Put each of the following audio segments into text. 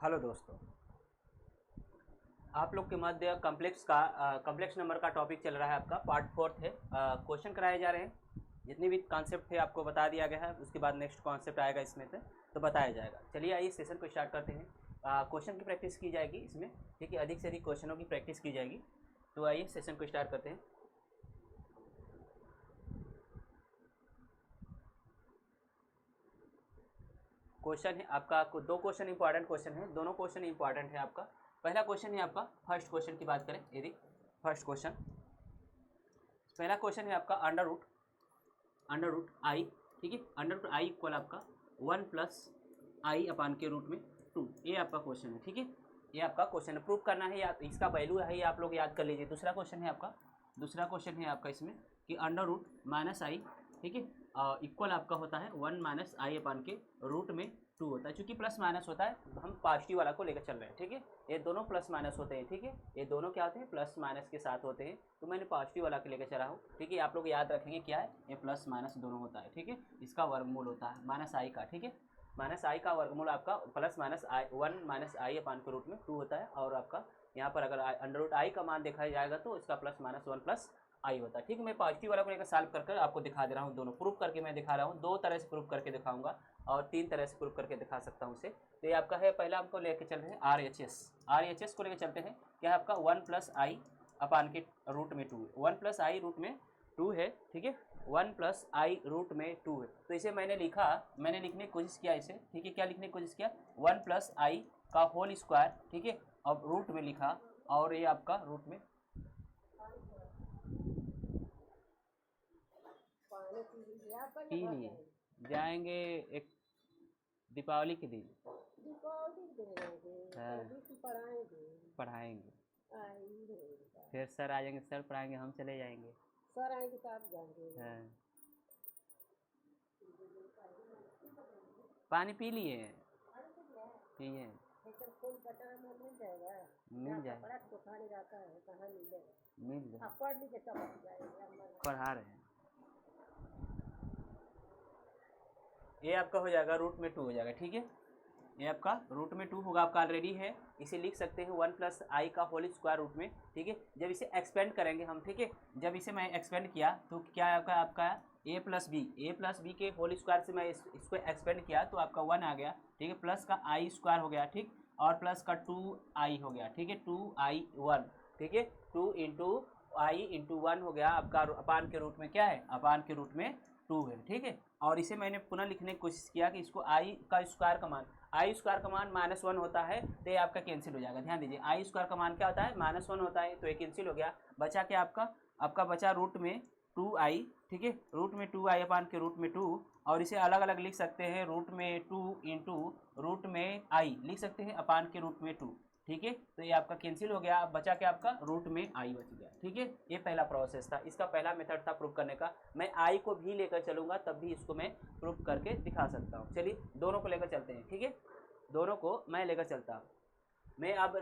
Hello दोस्तों, आप लोग के मध्य कम्प्लेक्स नंबर का टॉपिक चल रहा है। आपका पार्ट 4 है। क्वेश्चन कराए जा रहे हैं। जितने भी कॉन्सेप्ट थे आपको बता दिया गया है। उसके बाद नेक्स्ट कॉन्सेप्ट आएगा इसमें से तो बताया जाएगा। चलिए आइए सेशन को स्टार्ट करते हैं। क्वेश्चन की प्रैक्टिस की जाएगी इसमें, ठीक है। अधिक से अधिक क्वेश्चनों की प्रैक्टिस की जाएगी। तो आइए सेशन को स्टार्ट करते हैं। क्वेश्चन है आपका, दो क्वेश्चन इंपॉर्टेंट क्वेश्चन है। दोनों क्वेश्चन इंपॉर्टेंट है आपका। पहला क्वेश्चन है आपका, फर्स्ट क्वेश्चन की बात करें यदि फर्स्ट क्वेश्चन, पहला क्वेश्चन है आपका अंडर रूट आई, ठीक है। अंडर रूट आई इक्वल आपका 1 प्लस आई अपान के रूट में 2। ये आपका क्वेश्चन है, ठीक है। ये आपका क्वेश्चन है, प्रूव करना है या इसका वैल्यू है ये आप लोग याद कर लीजिए। दूसरा क्वेश्चन है आपका इसमें कि अंडर रूट माइनस आई, ठीक है, इक्वल आपका होता है 1 माइनस आई अपान के रूट में 2 होता है। चूंकि प्लस माइनस होता है तो हम पॉजिटिव वाला को लेकर चल रहे हैं, ठीक है। ये दोनों प्लस माइनस होते हैं, ठीक है। ये दोनों क्या होते हैं, प्लस माइनस के साथ होते हैं। तो मैंने पॉजिटिव वाला के लेकर चला हूँ, ठीक है। आप लोग याद रखेंगे क्या है, ये प्लस माइनस दोनों होता है, ठीक है। इसका वर्गमूल होता है माइनस आई का, ठीक है। माइनस आई का वर्गमूल आपका प्लस माइनस आई 1 माइनस आई अपान के रूट में 2 होता है। और आपका यहाँ पर अगर अंडर रूट आई का मान देखा जाएगा तो इसका प्लस माइनस 1 प्लस आई होता है, ठीक है। मैं पॉजिटिव वाला को लेकर सॉल्व कर आपको दिखा दे रहा हूँ। दोनों प्रूफ करके मैं दिखा रहा हूँ। 2 तरह से प्रूफ करके दिखाऊंगा और 3 तरह से प्रूफ करके दिखा सकता हूँ उसे। तो ये आपका है, पहला हमको लेकर चल रहे हैं RHS को लेकर चलते हैं। क्या है आपका 1 प्लस आई अपान के रूट में 2, 1 प्लस आई रूट में 2 है, ठीक है। 1 प्लस आई रूट में 2 है। तो इसे मैंने लिखने की कोशिश किया इसे, ठीक है। क्या लिखने की कोशिश किया, 1 प्लस आई का होल स्क्वायर, ठीक है। अब रूट में लिखा और ये आपका रूट में पी लिए जाएंगे एक दीपावली के दिन पढ़ाएंगे। फिर सर आ जाएंगे, सर पढ़ाएंगे, हम चले जाएंगे। सर आएंगे तो आप जाएंगे। हाँ, पानी पी लिए हैं, पिए मिल जाए, पढ़ा रहे हैं। ये आपका हो जाएगा रूट में 2 हो जाएगा, ठीक है। ये आपका रूट में 2 होगा, आपका ऑलरेडी है। इसे लिख सकते हैं 1 प्लस आई का होल स्क्वायर रूट में, ठीक है। जब इसे एक्सपेंड करेंगे हम, ठीक है, जब इसे मैं एक्सपेंड किया तो क्या आपका ए प्लस बी के होल स्क्वायर से मैं इसको एक्सपेंड किया तो आपका 1 आ गया, ठीक है। प्लस का आई स्क्वायर हो गया, ठीक, और प्लस का 2 आई हो गया, ठीक है। 2i1, ठीक है। 2 इंटू आई इंटू 1 हो गया आपका। अपान के रूट में क्या है, अपान के रूट में 2 है, ठीक है। और इसे मैंने पुनः लिखने की कोशिश किया कि इसको आई का स्क्वायर का मान -1 होता है तो ये आपका कैंसिल हो जाएगा। ध्यान दीजिए, आई स्क्वायर का मान क्या होता है, -1 होता है, तो ये कैंसिल हो गया। बचा क्या आपका बचा रूट में 2i, ठीक है। रूट में 2i अपान के रूट में 2, और इसे अलग अलग लिख सकते हैं, रूट में 2 इंटू रूट में आई लिख सकते हैं अपान के रूट में 2, ठीक है। तो ये आपका कैंसिल हो गया। अब बचा क्या आपका, रूट में आई बच गया, ठीक है। ये पहला प्रोसेस था, इसका पहला मेथड था प्रूफ करने का। मैं आई को भी लेकर चलूंगा तब भी इसको मैं प्रूफ करके दिखा सकता हूँ। चलिए दोनों को लेकर चलते हैं, ठीक है। दोनों को मैं लेकर चलता हूँ। मैं अब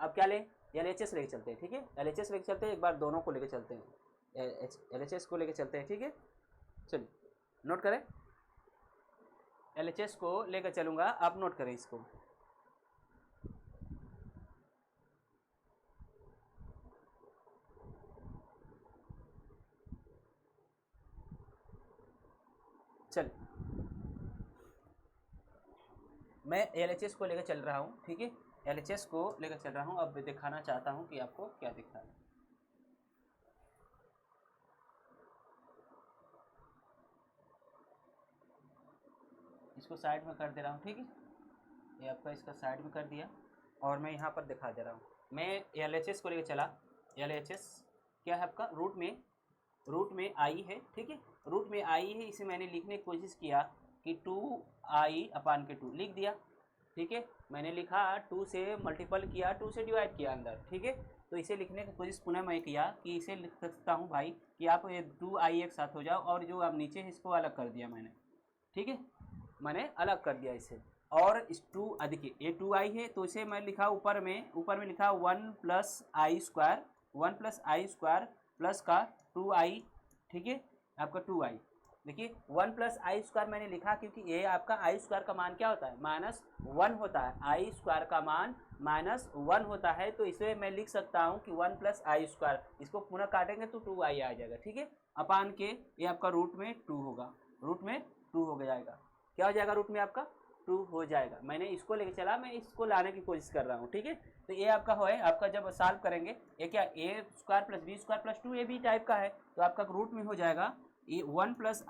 क्या लें, LHS लेकर चलते हैं, ठीक है। LHS लेकर चलते हैं, एक बार दोनों को लेकर चलते हैं। LHS को लेकर चलते हैं, ठीक है। चलिए नोट करें, LHS को लेकर चलूंगा, आप नोट करें इसको। चल मैं LHS को लेकर चल रहा हूँ, ठीक है। LHS को लेकर चल रहा हूँ। अब दिखाना चाहता हूँ कि आपको क्या दिख रहा है। इसको साइड में कर दे रहा हूँ, ठीक है। ये आपका इसका साइड में कर दिया और मैं यहाँ पर दिखा दे रहा हूँ। मैं LHS को लेकर चला। LHS क्या है आपका, रूट में आई है, ठीक है। रूट में आई है, इसे मैंने लिखने की कोशिश किया कि 2i अपान के 2 लिख दिया, ठीक है। मैंने लिखा 2 से मल्टीपल किया, 2 से डिवाइड किया अंदर, ठीक है। तो इसे लिखने की कोशिश पुनः मैं किया कि इसे लिख सकता हूँ भाई कि आप ये 2i एक साथ हो जाओ, और जो अब नीचे है इसको अलग कर दिया मैंने, ठीक है। मैंने अलग कर दिया इसे, और इस 2 देखिए ये 2i है तो इसे मैं लिखा ऊपर में लिखा 1 प्लस आई स्क्वायर प्लस का 2i, ठीक है, आपका 2i देखिए 1 प्लस आई स्क्वायर मैंने लिखा क्योंकि ये आपका आई स्क्वायर का मान क्या होता है, -1 होता है। आई स्क्वायर का मान -1 होता है, तो इसे मैं लिख सकता हूँ कि 1 प्लस आई स्क्वायर, इसको पुनः काटेंगे तो 2i आ जाएगा, ठीक है। अपान के ये आपका रूट में 2 होगा, रूट में 2 हो जाएगा। क्या हो जाएगा, रूट में आपका 2 हो जाएगा। मैंने इसको लेके चला, मैं इसको लाने की कोशिश कर रहा हूँ, ठीक है। तो ये आपका है, आपका जब सॉल्व करेंगे ये क्या A square plus B square plus 2 A B type का है, तो आपका रूट में हो जाएगा ये 1 प्लस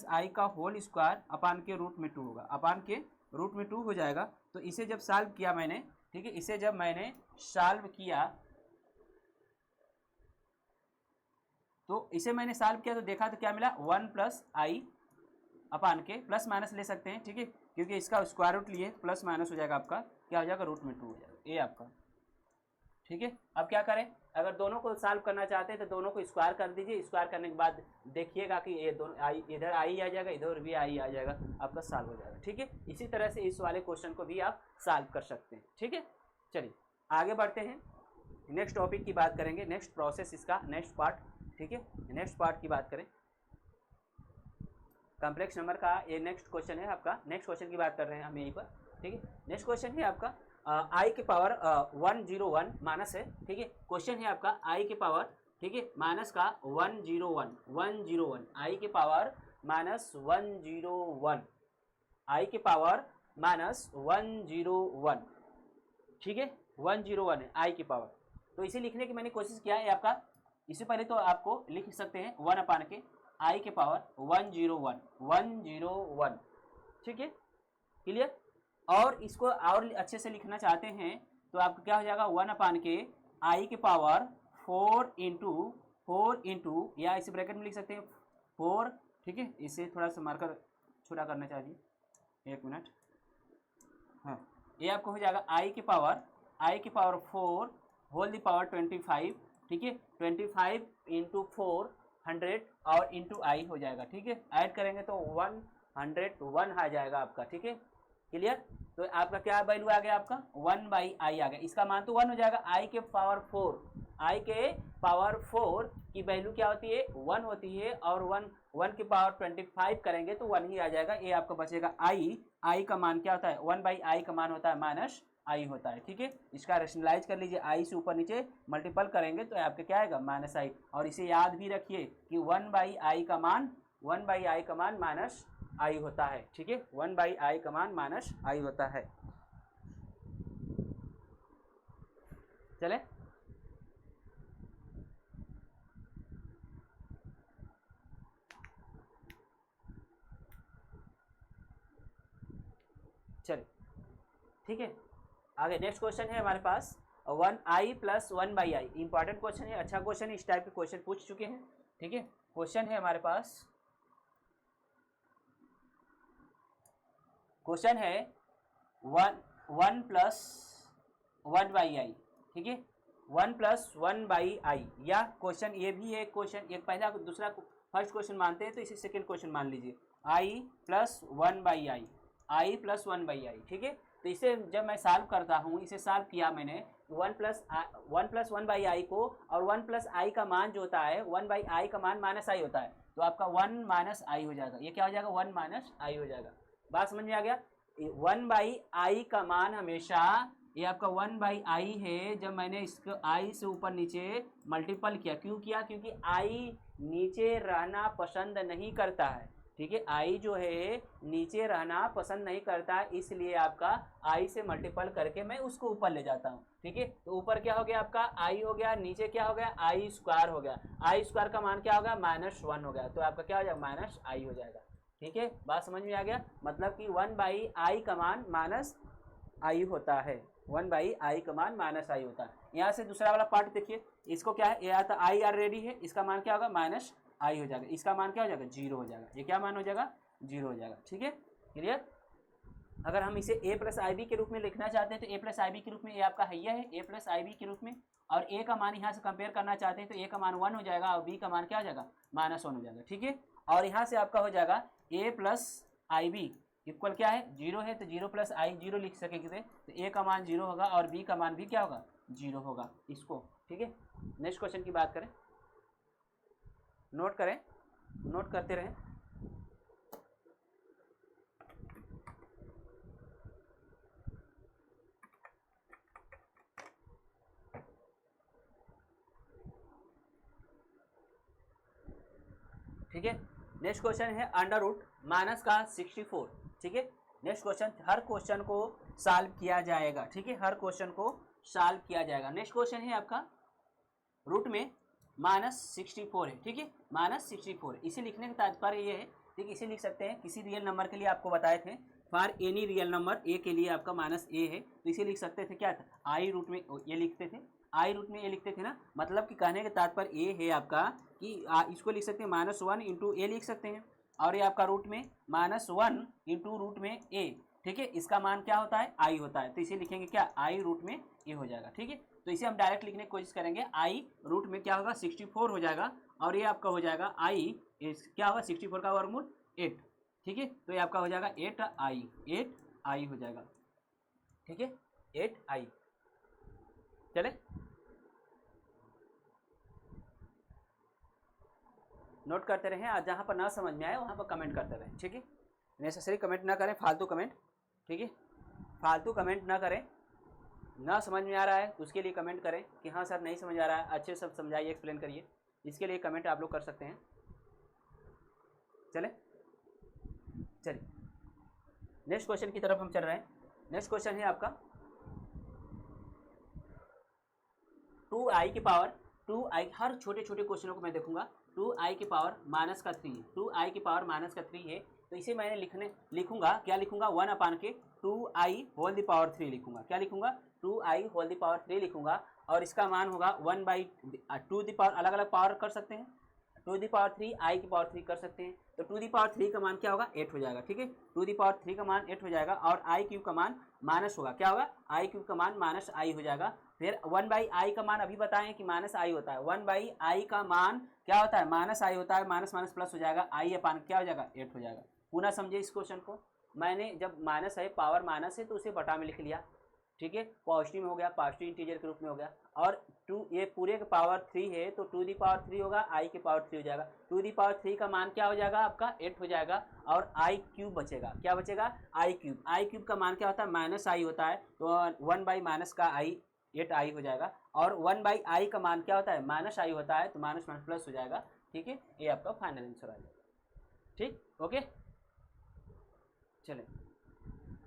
आई का होल स्क्वायर अपान के रूट में 2 होगा, अपान के रूट में 2 हो जाएगा। तो इसे जब सॉल्व किया मैंने, ठीक है, इसे जब मैंने सॉल्व किया तो इसे मैंने सॉल्व किया तो देखा तो क्या मिला, 1 प्लस आई अपान के, प्लस माइनस ले सकते हैं, ठीक है, क्योंकि इसका स्क्वायर रूट लिए प्लस माइनस हो जाएगा, आपका क्या हो जाएगा, रूट में 2 हो जाएगा, ये आपका, ठीक है। अब क्या करें, अगर दोनों को सॉल्व करना चाहते हैं तो दोनों को स्क्वायर कर दीजिए, स्क्वायर करने के बाद देखिएगा कि ये दोनों आई, इधर आई आ जाएगा, इधर भी आई आ जाएगा, आपका सॉल्व हो जाएगा, ठीक है। इसी तरह से इस वाले क्वेश्चन को भी आप सॉल्व कर सकते हैं, ठीक है। चलिए आगे बढ़ते हैं, नेक्स्ट टॉपिक की बात करेंगे, नेक्स्ट प्रोसेस इसका नेक्स्ट पार्ट, ठीक है। नेक्स्ट पार्ट की बात करें, कॉम्प्लेक्स नंबर का ये नेक्स्ट क्वेश्चन है आपका, नेक्स्ट क्वेश्चन की बात कर रहे हैं हम यहीं पर, ठीक है। नेक्स्ट क्वेश्चन है आपका आई के पावर 101 माइनस है, ठीक है। क्वेश्चन है आपका आई के पावर, ठीक है, माइनस का 101 आई के पावर -101, आई के पावर -101, ठीक है, 101 है आई की पावर। तो इसे लिखने की मैंने कोशिश किया है आपका, इससे पहले तो आपको लिख सकते हैं 1 अपान के आई के पावर 101, ठीक है, क्लियर। और इसको और अच्छे से लिखना चाहते हैं तो आपको क्या हो जाएगा, 1 अपान के आई के पावर 4 इंटू या इसे ब्रैकेट में लिख सकते हैं 4, ठीक है। इसे थोड़ा सा मार्कर छोटा करना चाहिए, 1 मिनट, हाँ, ये आपको हो जाएगा आई के पावर 4 होल द पावर 25, ठीक है, 25 इंटू 4 100 और इंटू आई हो जाएगा, ठीक है। ऐड करेंगे तो 101 आ जाएगा आपका, ठीक है, क्लियर। तो आपका क्या वैल्यू आ गया, आपका 1/i आ गया, इसका मान तो 1 हो जाएगा। आई के पावर 4 की वैल्यू क्या होती है, 1 होती है, और 1 के पावर 25 करेंगे तो 1 ही आ जाएगा, ये आपका बचेगा आई का मान क्या होता है, 1/i का मान होता है -i होता है, ठीक है। इसका रेशनलाइज कर लीजिए, आई से ऊपर नीचे मल्टीपल करेंगे तो आपका क्या आएगा, -i। और इसे याद भी रखिए कि 1/i का मान -i होता है, ठीक है, 1/i का मान -i होता है। चले चलिए, ठीक है। आगे नेक्स्ट क्वेश्चन है हमारे पास 1i plus 1/i, important question है, अच्छा क्वेश्चन है, इस टाइप के क्वेश्चन पूछ चुके हैं, ठीक है। क्वेश्चन है हमारे पास, क्वेश्चन है 1 प्लस 1/i, ठीक है, 1 प्लस 1/i, या क्वेश्चन ये भी है, क्वेश्चन एक पहला दूसरा फर्स्ट क्वेश्चन मानते हैं तो इसे सेकंड क्वेश्चन मान लीजिए, i प्लस 1/i, ठीक है। तो इसे जब मैं सॉल्व करता हूँ, इसे सॉल्व किया मैंने 1 प्लस 1/i को, और 1 प्लस i का मान जो होता है 1/i का मान -i होता है, तो आपका 1 - i हो जाएगा, ये क्या हो जाएगा, 1 - i हो जाएगा। बात समझ में आ गया, 1/i का मान हमेशा, ये आपका 1/i है, जब मैंने इसको i से ऊपर नीचे मल्टीपल किया, क्यों किया, क्योंकि i नीचे रहना पसंद नहीं करता है, ठीक है, आई जो है नीचे रहना पसंद नहीं करता, इसलिए आपका आई से मल्टीपल करके मैं उसको ऊपर ले जाता हूँ, ठीक है। तो ऊपर क्या हो गया, आपका आई हो गया, नीचे क्या हो गया, आई स्क्वायर हो गया, आई स्क्वायर का मान क्या होगा, -1 हो गया, तो आपका क्या हो जाएगा, -i हो जाएगा, ठीक है। बात समझ में आ गया, मतलब कि 1/i का मान -i होता है, 1/i का मान -i होता है। यहाँ से दूसरा वाला पार्ट देखिए, इसको क्या है, या तो आई ऑलरेडी है, इसका मान क्या होगा, -i हो जाएगा, इसका मान क्या हो जाएगा, 0 हो जाएगा, ये क्या मान हो जाएगा, 0 हो जाएगा, ठीक है, क्लियर। अगर हम इसे a प्लस आई बी के रूप में लिखना चाहते हैं तो a प्लस आई बी के रूप में ये आपका हैया है, a प्लस आई बी के रूप में, और a का मान यहाँ से कंपेयर करना चाहते हैं तो a का मान 1 हो जाएगा और b का मान क्या हो जाएगा, -1 हो जाएगा, ठीक है। और यहाँ से आपका हो जाएगा a plus I B equal क्या है, 0 है, तो 0 प्लस आई 0 लिख सकेंगे, तो a का मान 0 होगा और b का मान भी क्या होगा, 0 होगा, इसको, ठीक है। नेक्स्ट क्वेश्चन की बात करें, नोट करें, नोट करते रहें। ठीक है। नेक्स्ट क्वेश्चन है अंडर रूट माइनस का 64, ठीक है। नेक्स्ट क्वेश्चन, हर क्वेश्चन को सॉल्व किया जाएगा, ठीक है, हर क्वेश्चन को सॉल्व किया जाएगा। नेक्स्ट क्वेश्चन है आपका रूट में -64 है, ठीक है, -64। इसे लिखने का तात्पर्य ये है, ठीक, इसे लिख सकते हैं किसी रियल नंबर के लिए आपको बताए थे, for any real number A के लिए आपका -a है, तो इसे लिख सकते थे क्या था, आई रूट में ये लिखते थे, आई रूट में ये लिखते थे ना, मतलब कि कहने का तात्पर्य ये है आपका कि इसको लिख सकते हैं -1 इंटू ए लिख सकते हैं, और ये आपका रूट में -1 इंटू रूट में ए, ठीक है, इसका मान क्या होता है, आई होता है, तो इसे लिखेंगे क्या, आई रूट में ए हो जाएगा, ठीक है। तो इसे हम डायरेक्ट लिखने की कोशिश करेंगे, आई रूट में क्या होगा 64 हो जाएगा, और ये आपका हो जाएगा आई क्या होगा 64 का वर्गमूल 8, ठीक है, तो ये आपका हो जाएगा 8i हो जाएगा, ठीक है, 8i। चले नोट करते रहें, आज जहाँ पर ना समझ में आए वहाँ पर कमेंट करते रहें, ठीक है, नेसेसरी कमेंट ना करें, फालतू कमेंट, ठीक है, फालतू कमेंट ना करें। ना समझ में आ रहा है तो उसके लिए कमेंट करें कि हाँ सर नहीं समझ आ रहा है, अच्छे से समझाइए, एक्सप्लेन करिए, इसके लिए कमेंट आप लोग कर सकते हैं। चलिए नेक्स्ट क्वेश्चन की तरफ हम चल रहे हैं। नेक्स्ट क्वेश्चन है आपका 2i की पावर 2i, हर छोटे छोटे क्वेश्चनों को मैं देखूंगा, 2i की पावर -3, 2i की पावर -3 है, तो इसे मैंने लिखूंगा क्या लिखूंगा, 1/के 2i होल द पावर 3 लिखूंगा, क्या लिखूंगा, 2i होल द पावर 3 लिखूंगा, और इसका मान होगा 1/2 द पावर, अलग अलग पावर कर सकते हैं, 2 दी पावर 3 आई की पावर 3 कर सकते हैं, तो 2 दी पावर 3 का मान क्या होगा 8 हो जाएगा, ठीक है, 2 दी पावर 3 का मान 8 हो जाएगा, और आई क्यूब का मान माइनस होगा, क्या होगा, आई क्यूब का मान -i हो जाएगा। फिर 1/i का मान अभी बताएं कि -i होता है, 1/i का मान क्या होता है, -i होता है, माइनस माइनस प्लस हो जाएगा, i अपान क्या हो जाएगा 8 हो जाएगा। पुनः समझे इस क्वेश्चन को, मैंने जब माइनस है, पावर माइनस है, तो उसे बटा में लिख लिया, ठीक है, पॉजिटिव में हो गया, पॉजिटिव इंटीजर के रूप में हो गया, और 2 ये पूरे के पावर 3 है, तो 2 दी पावर 3 होगा, आई की पावर 3 हो जाएगा, 2 दी पावर 3 का मान क्या हो जाएगा आपका 8 हो जाएगा, और आई क्यूब बचेगा, क्या बचेगा, आई क्यूब का मान क्या होता है -i होता है, तो 1 माइनस का आई 8i हो जाएगा, और 1/i का मान क्या होता है -i होता है, तो माइनस माइनस प्लस हो जाएगा, ठीक है, ये आपका फाइनल आंसर आ जाएगा, ठीक, ओके। चलें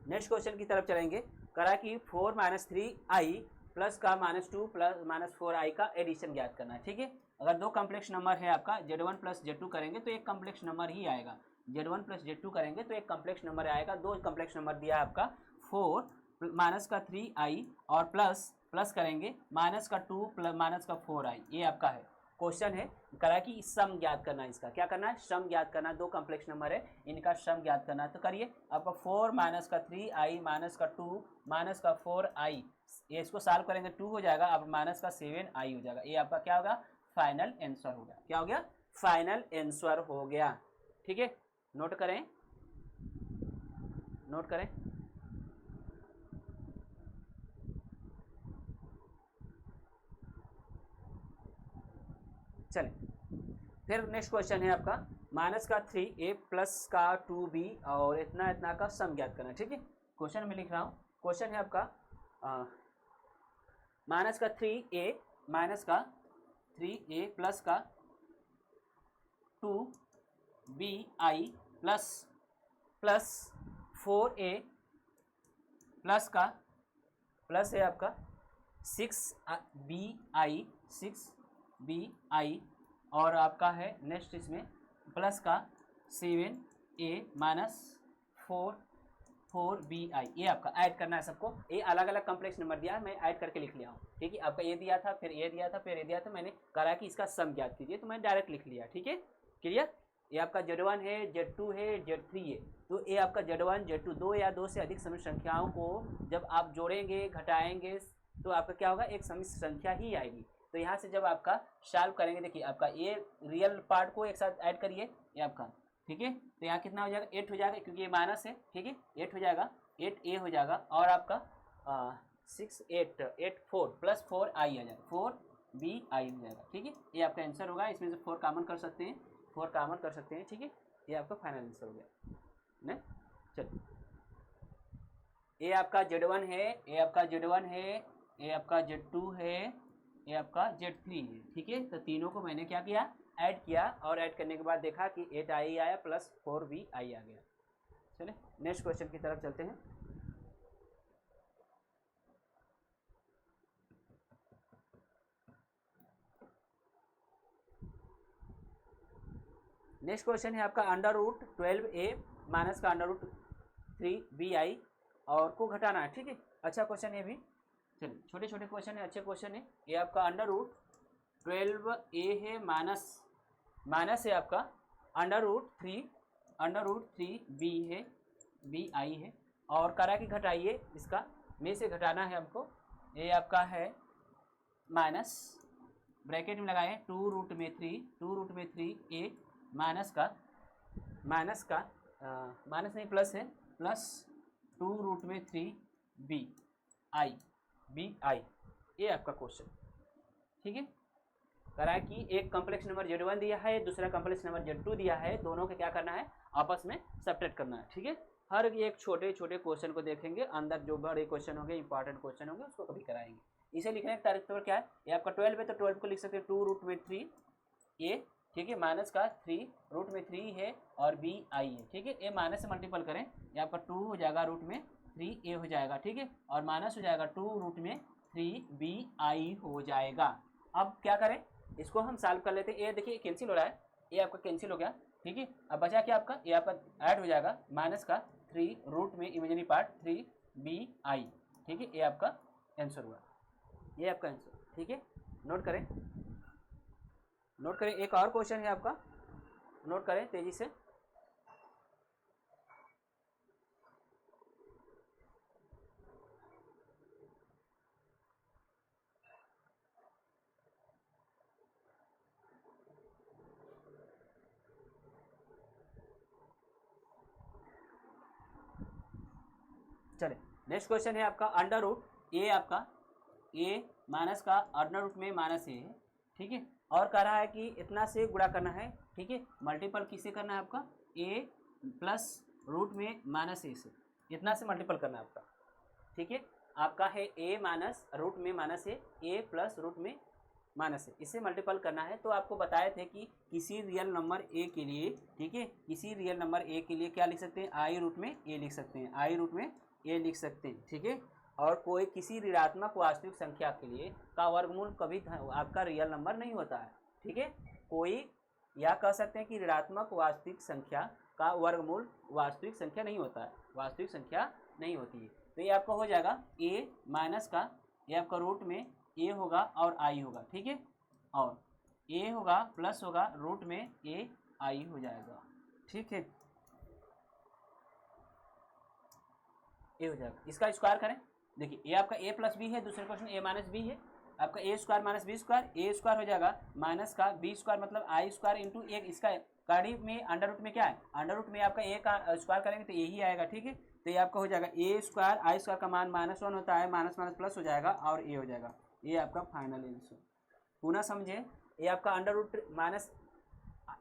नेक्स्ट क्वेश्चन की तरफ चलेंगे, करा कि 4 - 3i प्लस का -2 प्लस -4i का एडिशन ज्ञात करना है, ठीक है। अगर दो कम्प्लेक्स नंबर है आपका z1 प्लस z2 करेंगे तो एक कम्प्लेक्स नंबर ही आएगा, z1 प्लस z2 करेंगे तो एक कम्प्लेक्स नंबर आएगा, दो कम्प्लेक्स नंबर दिया है आपका 4 माइनस का 3i और प्लस करेंगे माइनस का 2 प्लस माइनस का 4i, ये आपका है क्वेश्चन है, करा कि सम ज्ञात करना है, इसका क्या करना है, सम ज्ञात करना है, दो कम्प्लेक्स नंबर है इनका सम ज्ञात करना है, तो करिए आपका 4 माइनस का 3i माइनस का 2 माइनस का 4i, ये इसको सॉल्व करेंगे 2 हो जाएगा, अब माइनस का 7i हो जाएगा, ये आपका क्या होगा फाइनल आंसर हो गया, क्या हो गया फाइनल आंसर हो गया, ठीक है। नोट करें चलें फिर नेक्स्ट क्वेश्चन है आपका माइनस का 3a प्लस का 2b और इतना का सम ज्ञात करना, ठीक है। क्वेश्चन में लिख रहा हूँ, क्वेश्चन है आपका माइनस का 3a प्लस का 2bi प्लस 4a प्लस का प्लस है आपका 6bi और आपका है नेक्स्ट इसमें प्लस का 7a माइनस 4bi, ये आपका ऐड करना है सबको, ये अलग अलग कॉम्प्लेक्स नंबर दिया है, मैं ऐड करके लिख लिया हूँ, ठीक है। आपका ये दिया था, फिर ये दिया था, फिर ये दिया था, मैंने कहा कि इसका सम ज्ञात कीजिए, तो मैंने डायरेक्ट लिख लिया, ठीक है, क्लियर। ये आपका Z1 है, Z2 है, Z3 है, तो ये आपका Z1 Z2 दो या दो से अधिक सम संख्याओं को जब आप जोड़ेंगे घटाएंगे तो आपका क्या होगा एक सम संख्या ही आएगी। तो यहाँ से जब आपका सॉल्व करेंगे, देखिए आपका ये रियल पार्ट को एक साथ ऐड करिए, ये आपका, ठीक है, तो यहाँ कितना हो जाएगा 8 हो जाएगा, क्योंकि ये माइनस है, ठीक है, 8 हो जाएगा, 8a हो जाएगा, और आपका 4 प्लस 4i आ जाएगा, 4bi हो जाएगा, ठीक है, ये आपका आंसर होगा। इसमें से 4 कॉमन कर सकते हैं, 4 कॉमन कर सकते हैं, ठीक है, ये आपका फाइनल आंसर हो गया ना। चलिए ये आपका Z1 है, ये आपका Z1 है, ये आपका Z2 है, ये आपका Z3 है, ठीक है। तो तीनों को मैंने क्या किया ऐड किया और ऐड करने के बाद देखा कि 8i आया प्लस 4vi आ गया। चलिए नेक्स्ट क्वेश्चन की तरफ चलते हैं। नेक्स्ट क्वेश्चन है आपका अंडर रूट 12a माइनस का अंडर रूट 3bi और को घटाना है। ठीक है, अच्छा क्वेश्चन है भी। चलिए छोटे छोटे क्वेश्चन है, अच्छे क्वेश्चन है। ये आपका अंडर रूट 12a है माइनस है आपका अंडर रूट 3b है bi है और करा की घटाइए, इसका में से घटाना है हमको। ये आपका है माइनस ब्रैकेट में लगाए 2 रूट में 3a माइनस नहीं प्लस है, प्लस 2 रूट में 3bi ये आपका क्वेश्चन। ठीक है, करा कि एक कॉम्प्लेक्स नंबर Z1 दिया है, दूसरा कॉम्प्लेक्स नंबर Z2 दिया है, दोनों का क्या करना है आपस में सब्ट्रैक्ट करना है। ठीक है, हर एक छोटे छोटे क्वेश्चन को देखेंगे, अंदर जो बड़े क्वेश्चन होंगे इंपॉर्टेंट क्वेश्चन होंगे उसको कभी कराएंगे। इसे लिखने का तारीख क्या है, ये आपका 12 है तो 12 को लिख सकते हैं 2 रूट में 3a। ठीक है, माइनस का 3 रूट में 3 है और bi है। ठीक है, ए माइनस से मल्टीपल करें, ये आपका 2 हो जाएगा रूट में 3a हो जाएगा। ठीक है, और माइनस हो जाएगा 2 रूट में 3bi हो जाएगा। अब क्या करें, इसको हम सॉल्व कर लेते हैं। ये देखिए कैंसिल हो रहा है, ये आपका कैंसिल हो गया। ठीक है, अब बचा क्या आपका, ये आपका ऐड हो जाएगा माइनस का 3 रूट में इमेजिनरी पार्ट 3bi। ठीक है, ये आपका आंसर हुआ, ये आपका आंसर। ठीक है, नोट करें। एक और क्वेश्चन है आपका, नोट करें तेजी से। चले नेक्स्ट क्वेश्चन है आपका अंडर रूट ए, आपका ए माइनस का अंडर रूट में माइनस ए है। ठीक है, और कह रहा है कि इतना से गुणा करना है। ठीक है, मल्टीपल किससे करना है आपका, ए प्लस रूट में माइनस ए से, इतना से मल्टीपल करना है आपका। ठीक है, आपका है ए माइनस रूट में माइनस ए प्लस रूट में माइनस है, इससे मल्टीपल करना है। तो आपको बताए थे कि किसी रियल नंबर ए के लिए, ठीक है, किसी रियल नंबर ए के लिए क्या लिख सकते हैं, आई रूट में ए लिख सकते हैं, आई रूट में ए लिख सकते हैं। ठीक है, और कोई किसी ऋणात्मक वास्तविक संख्या के लिए का वर्गमूल कभी आपका रियल नंबर नहीं होता है। ठीक है, कोई या कह सकते हैं कि ऋणात्मक वास्तविक संख्या का वर्गमूल वास्तविक संख्या नहीं होता है, वास्तविक संख्या नहीं होती है। तो ये आपका हो जाएगा ए माइनस का, ये आपका रूट में ए होगा और आई होगा। ठीक है, और ए होगा प्लस होगा रूट में ए आई हो जाएगा। ठीक है, ए हो जाएगा, इसका स्क्वायर करें। देखिए ये आपका ए प्लस बी है, दूसरे क्वेश्चन ए माइनस बी है, आपका ए स्क्वायर माइनस बी स्क्वायर, ए स्क्वायर हो जाएगा माइनस का बी स्क्वायर मतलब आई स्क्वायर इंटू एक, इसका गाड़ी में अंडर रूट में क्या है, अंडर रूट में आपका ए का स्क्वायर करेंगे तो यही आएगा। ठीक है, तो ये आपका हो जाएगा ए स्क्वायर आई स्क्वायर का मान -1 होता है, माइनस माइनस प्लस हो जाएगा और ए हो जाएगा। ये आपका फाइनल आंसर। पुनः समझे, ये आपका अंडर रूट माइनस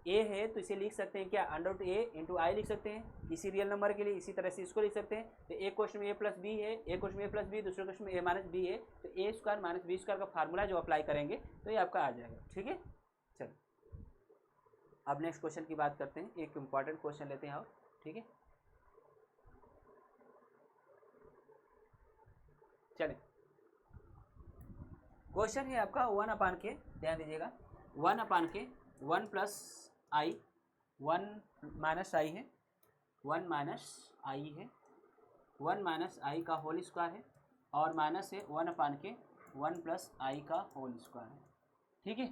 ए है तो इसे लिख सकते हैं क्या, अंडर रूट ए इंटू आई लिख सकते हैं किसी रियल नंबर के लिए। इसी तरह से इसको लिख सकते हैं। तो एक क्वेश्चन में ए प्लस बी है, एक क्वेश्चन में ए प्लस बी, दूसरे क्वेश्चन में ए माइनस बी है, तो ए स्क्वायर माइनस बी स्क्वायर का फार्मूला जो अप्लाई करेंगे तो ये आपका आ जाएगा। ठीक है, चलो अब नेक्स्ट क्वेश्चन की बात करते हैं, एक इंपॉर्टेंट क्वेश्चन लेते हैं और। ठीक है, चले क्वेश्चन है आपका 1 के, ध्यान दीजिएगा 1 के 1 प्लस आई 1 माइनस आई है, 1 माइनस आई है, 1 माइनस आई का होल स्क्वायर है और माइनस है 1 के 1 प्लस आई का होल स्क्वायर है। ठीक है,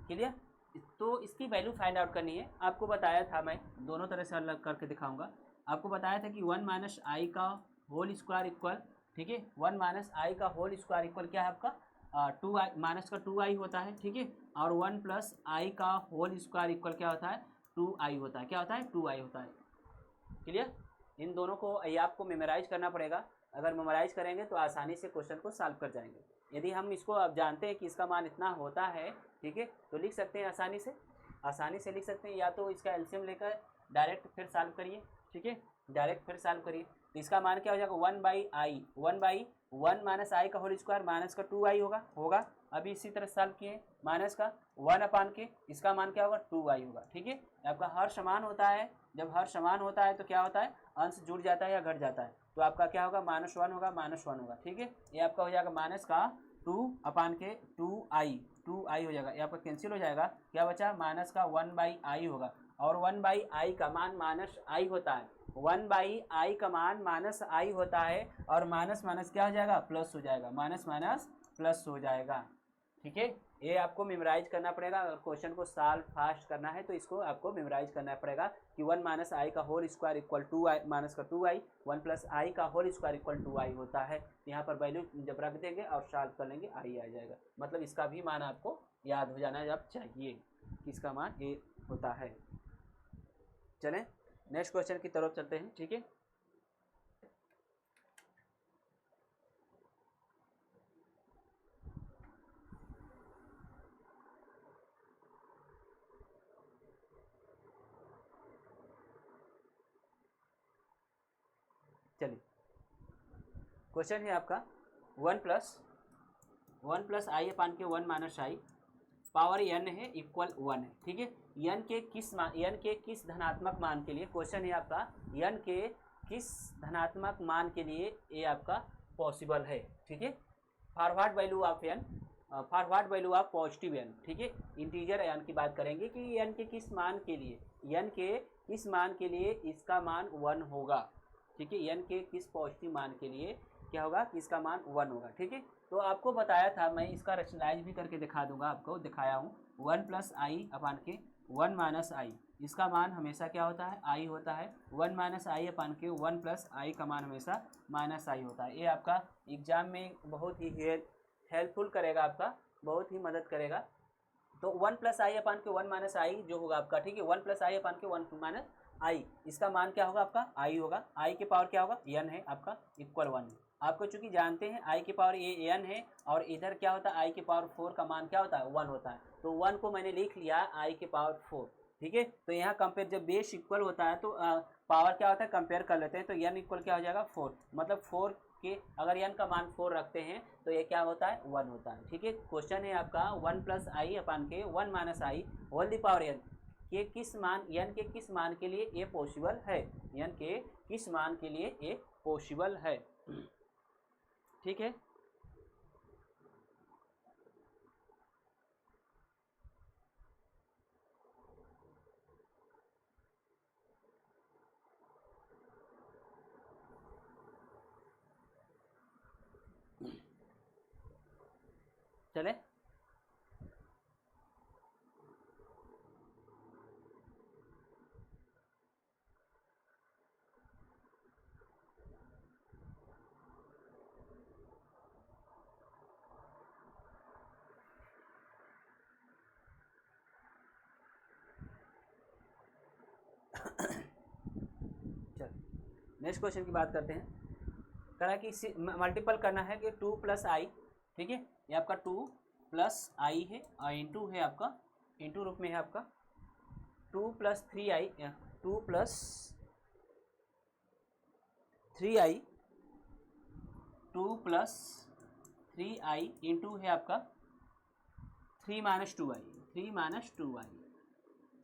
क्लियर। तो इसकी वैल्यू फाइंड आउट करनी है। आपको बताया था, मैं दोनों तरह से अलग करके दिखाऊंगा। आपको बताया था कि 1 माइनस आई का होल स्क्वायर इक्वल, ठीक है, 1 माइनस आई का होल स्क्वायर इक्वल क्या है आपका 2i माइनस का 2i होता है। ठीक है, और 1 प्लस आई का होल स्क्वायर इक्वल क्या होता है 2i होता है। क्या होता है 2i होता है। क्लियर, इन दोनों को ये आपको मेमोराइज करना पड़ेगा। अगर मेमोराइज करेंगे तो आसानी से क्वेश्चन को सॉल्व कर जाएंगे। यदि हम इसको अब जानते हैं कि इसका मान इतना होता है, ठीक है, तो लिख सकते हैं आसानी से लिख सकते हैं। या तो इसका एलसीएम लेकर डायरेक्ट फिर सॉल्व करिए। ठीक है, डायरेक्ट फिर सॉल्व करिए तो इसका मान क्या हो जाएगा 1/i 1 माइनस आई का होल स्क्वायर माइनस का 2i होगा अभी इसी तरह सॉल्व किए, माइनस का 1/के इसका मान क्या होगा 2y होगा। ठीक है, आपका हर समान होता है, जब हर समान होता है तो क्या होता है, अंश जुड़ जाता है या घट जाता है, तो आपका क्या होगा -1 होगा, -1 होगा। ठीक है, ये आपका हो जाएगा माइनस का 2/के 2i हो जाएगा, ये आपका कैंसिल हो जाएगा, क्या बचा माइनस का 1/i होगा, और 1/i का मान -i होता है, 1/i का मान -i होता है, और माइनस माइनस क्या हो जाएगा, प्लस हो जाएगा, माइनस माइनस प्लस हो जाएगा। ठीक है, ये आपको मेमोराइज करना पड़ेगा। अगर क्वेश्चन को सॉल्व फास्ट करना है तो इसको आपको मेमोराइज करना पड़ेगा कि 1 - i का whole square equal 2i minus का 2i, 1 + i का होल स्क्वायर इक्वल 2i होता है। यहाँ पर वैल्यू जब रख देंगे और सॉल्व कर लेंगे i आ जाएगा, मतलब इसका भी मान आपको याद हो जाना जब चाहिए कि इसका मान ये होता है। चलें नेक्स्ट क्वेश्चन की तरफ चलते हैं। ठीक है, चलिए क्वेश्चन है आपका 1 + i अपान के 1 - i पावर n है इक्वल 1 है। ठीक है, n के किस धनात्मक मान के लिए, क्वेश्चन है आपका n के किस धनात्मक मान के लिए ये आपका पॉसिबल है। ठीक है, forward value of n, forward value of positive n। ठीक है, इंटीजर n की बात करेंगे कि n के किस मान के लिए, n के किस मान के लिए इसका मान 1 होगा। ठीक है, n के किस पॉजिटिव मान के लिए क्या होगा कि इसका मान 1 होगा। ठीक है, तो आपको बताया था, मैं इसका रैशनलाइज भी करके दिखा दूंगा, आपको दिखाया हूँ 1 + i अपान के 1 - i, इसका मान हमेशा क्या होता है, i होता है। 1 - i अपान के 1 + i का मान हमेशा -i होता है। ये आपका एग्जाम में बहुत ही हेल्पफुल करेगा, आपका बहुत ही मदद करेगा। तो 1 + i अपान के 1 - i जो होगा आपका, ठीक है, 1 + i अपान के 1 - i, इसका मान क्या होगा आपका i होगा, i के पावर क्या होगा n है आपका, इक्वल 1 है। आपको चूंकि जानते हैं i के पावर ये n है, और इधर क्या होता है i के पावर 4 का मान क्या होता है 1 होता है, तो 1 को मैंने लिख लिया i के पावर 4। ठीक है, तो यहाँ कंपेयर जब बेस इक्वल होता है तो पावर क्या होता है कंपेयर कर लेते हैं, तो n इक्वल क्या हो जाएगा 4, मतलब 4 के अगर n का मान 4 रखते हैं तो ये क्या होता है 1 होता है। ठीक है, क्वेश्चन है आपका 1 + i अपान के 1 - i whole the power n के किस मान, n के किस मान के लिए ये पॉसिबल है, n के किस मान के लिए ये पॉसिबल है। ठीक है, चले नेक्स्ट क्वेश्चन की बात करते हैं। कह रहा है कि मल्टीपल करना है कि 2 + i। ठीक है, ये आपका 2 + i है और इंटू है आपका, इंटू रूप में है आपका 2 + 3i, 2 + 3i, 2 + 3i इंटू है आपका 3 - 2i, 3 - 2i,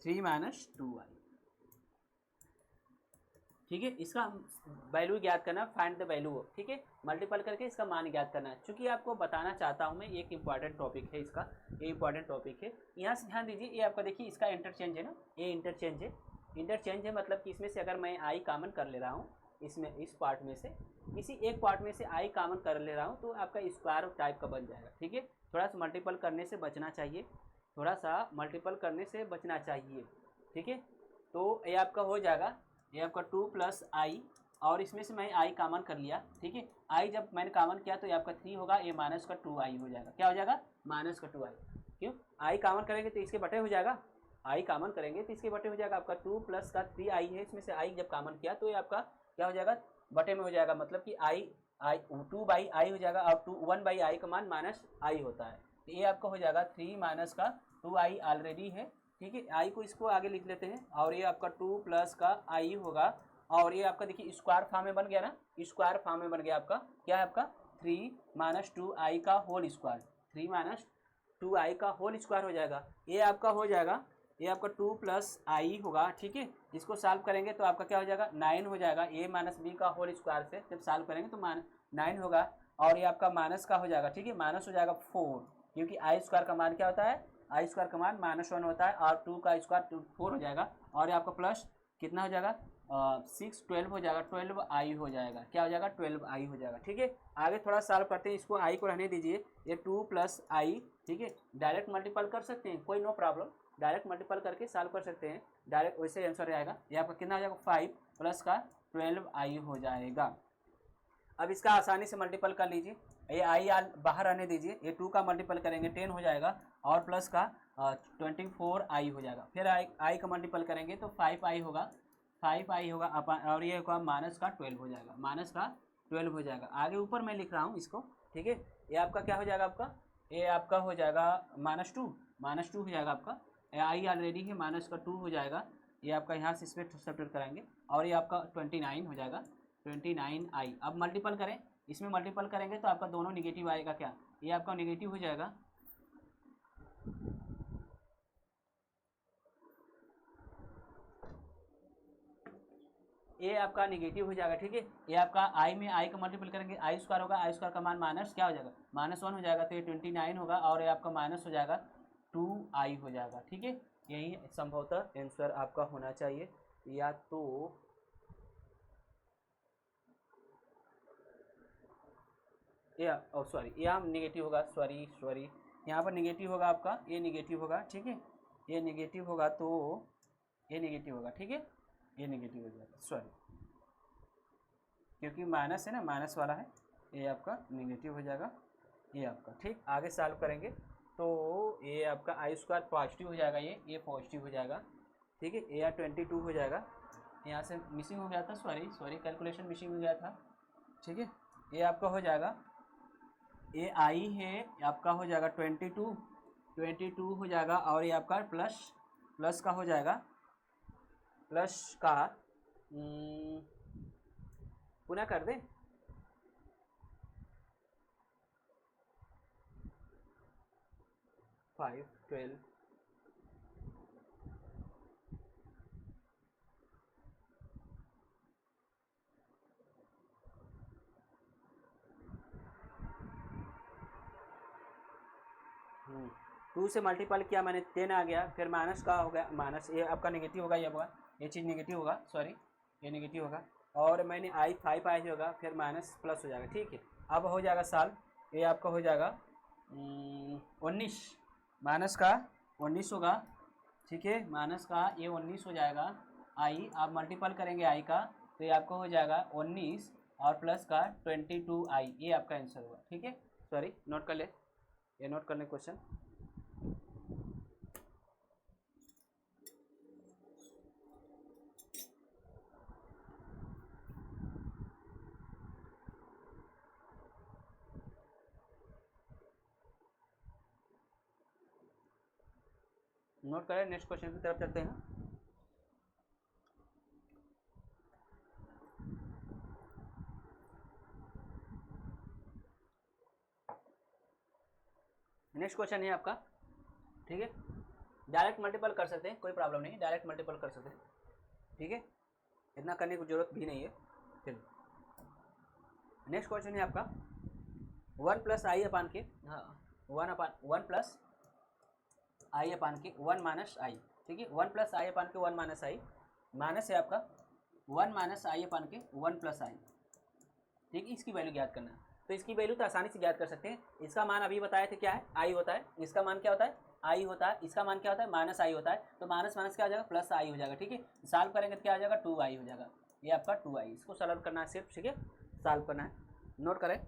3 - 2i। ठीक है, इसका वैल्यू ज्ञात करना, फाइंड द वैल्यू। ठीक है, मल्टीपल करके इसका मान ज्ञात करना है। चूंकि आपको बताना चाहता हूं मैं, एक इंपॉर्टेंट टॉपिक है इसका, ये इंपॉर्टेंट टॉपिक है। यहाँ से ध्यान दीजिए, ये आपका देखिए इसका इंटरचेंज है ना, ये इंटरचेंज है, इंटरचेंज है मतलब कि इसमें से अगर मैं आई कॉमन कर ले रहा हूँ, इसमें इस पार्ट में से किसी एक पार्ट में से आई कॉमन कर ले रहा हूँ तो आपका स्क्वायर टाइप का बन जाएगा। ठीक है, थोड़ा सा मल्टीपल करने से बचना चाहिए, थोड़ा सा मल्टीपल करने से बचना चाहिए। ठीक है, तो ये आपका हो जाएगा, ये आपका 2 + i, और इसमें से मैं i कॉमन कर लिया। ठीक है, i जब मैंने कॉमन किया तो ये आपका 3 होगा, ये माइनस का 2i हो जाएगा, क्या हो जाएगा माइनस का 2i। क्यों, i कॉमन करेंगे तो इसके बटे हो जाएगा, i कॉमन करेंगे तो इसके बटे हो जाएगा। आपका 2 + का 3i है, इसमें से i जब कॉमन किया तो ये आपका क्या हो जाएगा बटे में हो जाएगा, मतलब कि i 2/i हो जाएगा, और 1/i का मान -i होता है, तो ये आपका हो जाएगा 3 माइनस का 2i ऑलरेडी है। ठीक है, आई को इसको आगे लिख लेते हैं, और ये आपका 2 + का i होगा, और ये आपका देखिए स्क्वायर फॉर्म में बन गया ना, स्क्वायर फॉर्म में बन गया आपका, क्या है आपका 3 - 2i का होल स्क्वायर, 3 - 2i का होल स्क्वायर हो जाएगा। ये आपका हो जाएगा, ये आपका 2 प्लस आई होगा, ठीक है। इसको सॉल्व करेंगे तो आपका क्या हो जाएगा 9 हो जाएगा। ए माइनस बी का होल स्क्वायर से जब सॉल्व करेंगे तो 9 होगा, और ये आपका माइनस का हो जाएगा, ठीक है, माइनस हो जाएगा 4, क्योंकि आई स्क्वायर का मान क्या होता है, आई स्क्वायर का मान -1 होता है, और 2 का स्क्वायर 4 हो जाएगा, और ये आपका प्लस कितना हो जाएगा 6 12 हो जाएगा, 12 आई हो जाएगा। क्या हो जाएगा 12 आई हो जाएगा, ठीक है। आगे थोड़ा सॉल्व करते हैं, इसको आई को रहने दीजिए, ये 2 प्लस आई, ठीक है, डायरेक्ट मल्टीपल कर सकते हैं, कोई नो प्रॉब्लम, डायरेक्ट मल्टीपल करके सॉल्व कर सकते हैं, डायरेक्ट वैसे आंसर आएगा। ये आपका कितना हो जाएगा 5 प्लस का 12 आई हो जाएगा। अब इसका आसानी से मल्टीपल कर लीजिए, ये आई बाहर आने दीजिए, ये 2 का मल्टीपल करेंगे 10 हो जाएगा, और प्लस का 24 आई हो जाएगा। फिर आई का मल्टीपल करेंगे तो 5 आई होगा, 5 आई होगा, और ये होगा माइनस का 12 हो जाएगा, माइनस का 12 हो जाएगा। आगे ऊपर मैं लिख रहा हूँ इसको, ठीक है। ये आपका क्या हो जाएगा, आपका ये आपका हो जाएगा -2 हो जाएगा आपका, आई ऑलरेडी है, माइनस का 2 हो जाएगा, ये आपका यहाँ से इसमें सब्ट्रैक्ट कराएंगे, और ये आपका 29 हो जाएगा, 29 आई। अब मल्टीपल करें, इसमें मल्टीपल करेंगे तो आपका दोनों निगेटिव आएगा, क्या ये आपका निगेटिव हो जाएगा, ये आपका निगेटिव हो जाएगा, ठीक है। ये आपका आई में आई का मल्टीपल करेंगे, आई स्क्वायर होगा, आई स्क्वायर का मान माइनस क्या हो जाएगा -1 हो जाएगा, तो ये 29 होगा, और ये आपका माइनस हो जाएगा 2 आई हो जाएगा, ठीक है। यही संभवतः आंसर आपका होना चाहिए, या तो सॉरी यहाँ निगेटिव होगा, सॉरी यहाँ पर निगेटिव होगा आपका, ये निगेटिव होगा, ठीक है, ये निगेटिव होगा, तो ये निगेटिव होगा, ठीक है, ये निगेटिव हो जाएगा, सॉरी, क्योंकि माइनस है ना, माइनस वाला है, ये आपका निगेटिव हो जाएगा, ये आपका, ठीक। आगे सॉल्व करेंगे तो ये आपका आई स्क्वायर पॉजिटिव हो जाएगा, ये पॉजिटिव हो जाएगा, ठीक है। ये 22 हो जाएगा, यहाँ से मिसिंग हो गया था, सॉरी कैलकुलेशन मिसिंग हो गया था, ठीक है। ये आपका हो जाएगा, ये आई है आपका हो जाएगा 22 हो जाएगा, और ये आपका प्लस का हो जाएगा, प्लस का पुनः कर दें, फाइव 12 2 से मल्टीपल किया मैंने, 10 आ गया, फिर माइनस का हो गया, माइनस ये आपका नेगेटिव होगा, ये होगा, ये चीज़ नेगेटिव होगा, सॉरी ये नेगेटिव होगा, और मैंने आई 5 आई होगा, फिर माइनस प्लस हो जाएगा, ठीक है। अब हो जाएगा साल, ये आपका हो जाएगा 19, माइनस का 19 होगा, ठीक है, माइनस का ये 19 हो जाएगा आई। आप मल्टीपल करेंगे आई का, तो ये आपको हो जाएगा 19 और प्लस का 22 आई, ये आपका आंसर होगा, ठीक है। सॉरी नोट कर ले, ये नोट करने क्वेश्चन, नोट करें, नेक्स्ट क्वेश्चन की तरफ चलते हैं। नेक्स्ट क्वेश्चन है आपका, ठीक है, डायरेक्ट मल्टीपल कर सकते हैं, कोई प्रॉब्लम नहीं, डायरेक्ट मल्टीपल कर सकते हैं, ठीक है, इतना करने की जरूरत भी नहीं है। चलिए नेक्स्ट क्वेश्चन है आपका 1 प्लस आई अपान के, हाँ 1 प्लस आई अपान के 1 माइनस आई, ठीक है, 1 प्लस आई अपान के 1 माइनस आई, माइनस है आपका 1 माइनस आई अपान के 1 प्लस आई, ठीक है। इसकी वैल्यू ज्ञात करना है, तो इसकी वैल्यू तो आसानी से ज्ञात कर सकते हैं। इसका मान अभी बताए थे क्या है, आई होता है, इसका मान क्या होता है आई होता है, इसका मान क्या होता है माइनस आई होता है, तो माइनस माइनस क्या हो जाएगा प्लस आई हो जाएगा, ठीक है। सॉल्व करेंगे तो क्या हो जाएगा 2 आई हो जाएगा, ये आपका 2 आई, इसको सॉल्व करना है सिर्फ, ठीक है, सॉल्व करना है, नोट करें।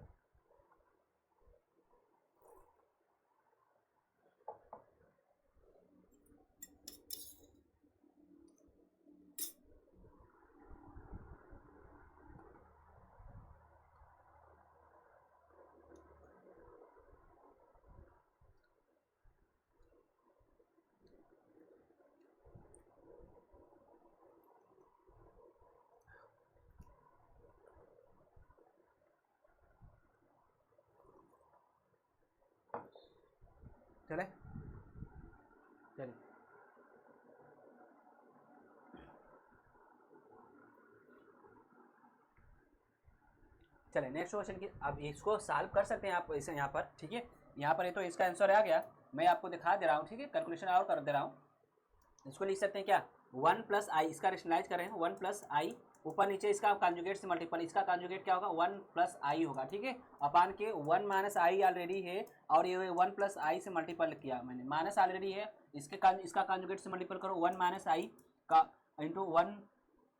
चले चलिए चले नेक्स्ट क्वेश्चन की। अब इसको सॉल्व कर सकते हैं आप इसे यहाँ पर, ठीक है। यहाँ पर ये तो इसका आंसर आ गया, मैं आपको दिखा दे रहा हूँ, ठीक है। कैलकुलेशन और कर दे रहा हूँ। इसको लिख सकते हैं क्या, 1 प्लस आई, इसका रेशनलाइज कर रहे हैं 1 प्लस आई, ऊपर नीचे इसका कॉन्जुगेट से मल्टीपल, इसका कॉन्जुगेट क्या होगा 1 प्लस आई होगा, ठीक है। अपान के 1 माइनस आई ऑलरेडी है और ये 1 प्लस आई से मल्टीपल किया मैंने, माइनस ऑलरेडी है, इसका कॉन्जुगेट से मल्टीपल करो 1 माइनस आई का इंटू 1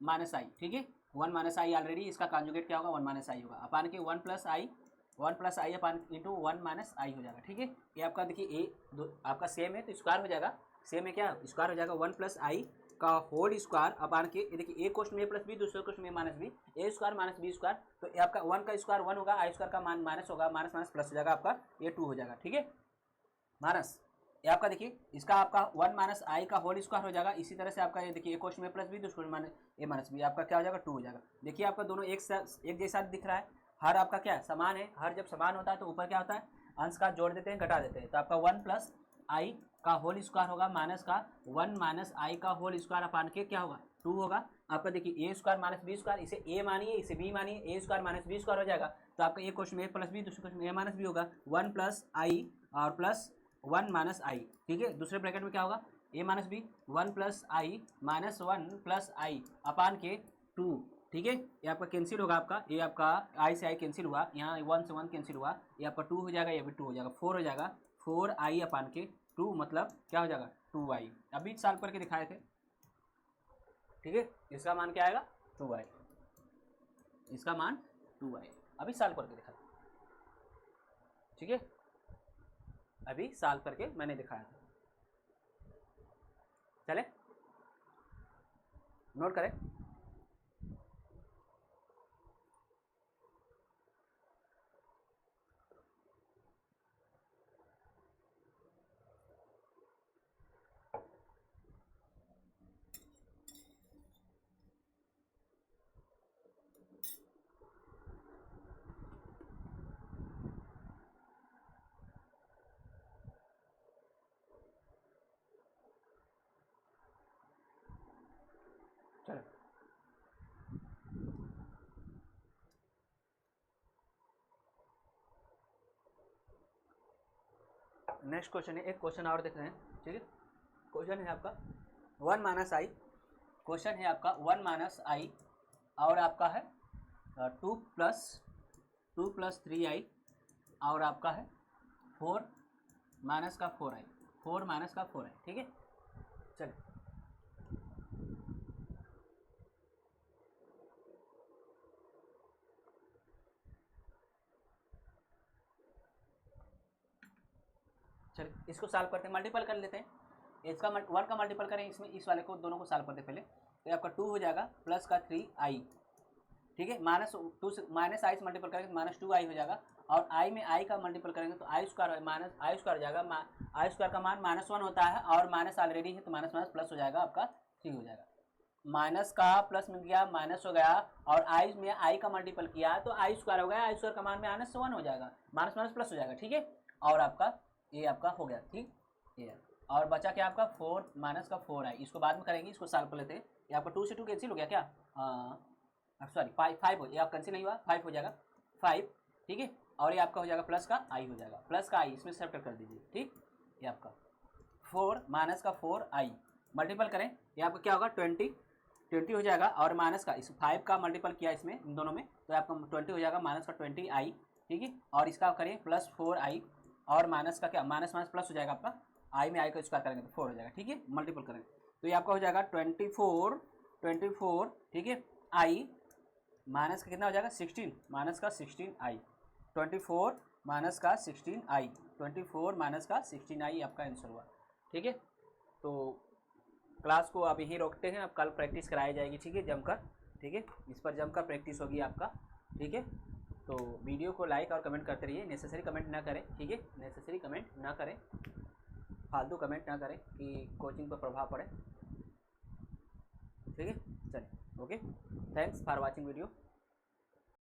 माइनस आई, ठीक है। 1 माइनस आई ऑलरेडी, इसका कॉन्जुगेट क्या होगा 1 माइनस आई होगा, अपान के 1 प्लस आई अपान इंटू 1 माइनस आई हो जाएगा, ठीक है। ये आपका देखिए ए आपका सेम है तो स्क्वायर हो जाएगा, सेम है क्या स्क्वायर हो जाएगा 1 प्लस आई का होल स्क्वायर अपान के, देखिए एक क्वेश्चन में प्लस बी, दूसरे क्वेश्चन में माइनस बी, ए स्क्वायर माइनस बी स्क्वायर, तो ये आपका 1 का स्क्वायर 1 होगा, आई स्क्वायर का मान माइनस होगा, माइनस माइनस प्लस हो जाएगा, आपका ये 2 हो जाएगा, ठीक है। माइनस ये आपका देखिए इसका आपका 1 माइनस आई का होल स्क्वायर हो जाएगा। इसी तरह से आपका ये देखिए एक क्वेश्चन में प्लस बी, दूसरे में ए माइनस बी, आपका क्या हो जाएगा 2 हो जाएगा। देखिए आपका दोनों एक जैसा दिख रहा है, हर आपका क्या समान है, हर जब समान होता है तो ऊपर क्या होता है अंश का जोड़ देते हैं, घटा देते हैं, तो आपका 1 प्लस आई का होल स्क्वायर होगा माइनस का 1 माइनस आई का होल स्क्वायर अपान के क्या होगा 2 होगा। आपका देखिए ए स्क्वायर माइनस बी स्क्वायर, इसे ए मानिए इसे बी मानिए, ए स्क्वायर माइनस बी स्क्वायर हो जाएगा, तो आपका एक क्वेश्चन में ए प्लस बी, दूसरे क्वेश्चन में ए माइनस बी होगा, 1 प्लस आई और प्लस 1 माइनस आई, ठीक है। दूसरे ब्रैकेट में क्या होगा ए माइनस बी, 1 प्लस आई माइनस 1 प्लस आई अपान के 2, ठीक है। ये आपका कैंसिल होगा, आपका ये आपका आई से आई कैंसिल हुआ, यहाँ 1 से 1 कैंसिल हुआ, ये आपका 2 हो जाएगा, ये भी 2 हो जाएगा, 4 हो जाएगा, 4 आई अपान के 2 मतलब क्या हो जाएगा 2 आई। अभी सॉल्व करके दिखाए थे, ठीक है। इसका मान क्या आएगा 2 आई, इसका मान 2 आई, अभी सॉल्व करके दिखाया, ठीक है। अभी सॉल्व करके मैंने दिखाया था, चले नोट करें। चलो नेक्स्ट क्वेश्चन है, एक क्वेश्चन और देख रहे हैं, ठीक है। क्वेश्चन है आपका 1 माइनस आई, क्वेश्चन है आपका 1 माइनस आई और आपका है 2 प्लस 3 आई और आपका है 4 माइनस का 4 आई, 4 माइनस का 4 आई, ठीक है। चलिए चलिए इसको सॉल्व करते हैं, मल्टीपल कर लेते हैं, इसका 1 का मल्टीपल करें इसमें, इस वाले को दोनों को सॉल्व करते हैं पहले, तो आपका 2 हो जाएगा प्लस का 3 आई, ठीक है। -2 से माइनस आई से मल्टीपल करेंगे तो -2 आई हो जाएगा, और आई में आई का मल्टीपल करेंगे तो आई स्क्वायर माइनस आई स्क्वायर हो जाएगा, आई स्क्वायर का मान -1 होता है और माइनस ऑलरेडी है तो माइनस माइनस प्लस हो जाएगा, आपका 3 हो जाएगा। माइनस का प्लस मिल गया, माइनस हो गया, और आई में आई का मल्टीपल किया तो आई स्क्वायर हो गया, आई स्क्वायर का मान में -1 हो जाएगा, माइनस माइनस प्लस हो जाएगा, ठीक है। और आपका ये आपका हो गया, ठीक ये, और बचा क्या आपका 4 माइनस का 4 आई, इसको बाद में करेंगे, इसको सॉल्व कर लेते हैं। ये आपका 2 से 2 कैंसिल हो गया क्या, सॉरी 5 हो, ये आप कैंसिल नहीं हुआ, 5 हो जाएगा 5, ठीक है। और ये आपका हो जाएगा प्लस का आई हो जाएगा, प्लस का आई इसमें सब्ट्रैक्ट कर दीजिए, ठीक। ये आपका 4 माइनस का 4 आई मल्टीपल करें, ये आपका क्या होगा 20 हो जाएगा, और माइनस का इस 5 का मल्टीपल किया इसमें इन दोनों में तो आपका 20 हो जाएगा, माइनस का 20 आई, ठीक है। और इसका करें प्लस 4 आई, और माइनस का क्या माइनस माइनस प्लस हो जाएगा, आपका आई में आई को स्क्वायर करेंगे तो 4 हो जाएगा, ठीक है। मल्टीपल करेंगे तो ये आपका हो जाएगा 24, ठीक है। आई माइनस का कितना हो जाएगा 16, माइनस का 16 आई, 24 माइनस का 16 आई, 24 माइनस का 16 आई आपका आंसर हुआ, ठीक है। तो क्लास को आप यहीं रोकते हैं, अब कल प्रैक्टिस कराई जाएगी, ठीक है, जमकर, ठीक है, इस पर जमकर प्रैक्टिस होगी आपका, ठीक है। तो वीडियो को लाइक और कमेंट करते रहिए, नेसेसरी कमेंट ना करें, ठीक है, नेसेसरी कमेंट ना करें, फालतू कमेंट ना करें कि कोचिंग पर प्रभाव पड़े, ठीक है। चलिए okay, thanks for watching video.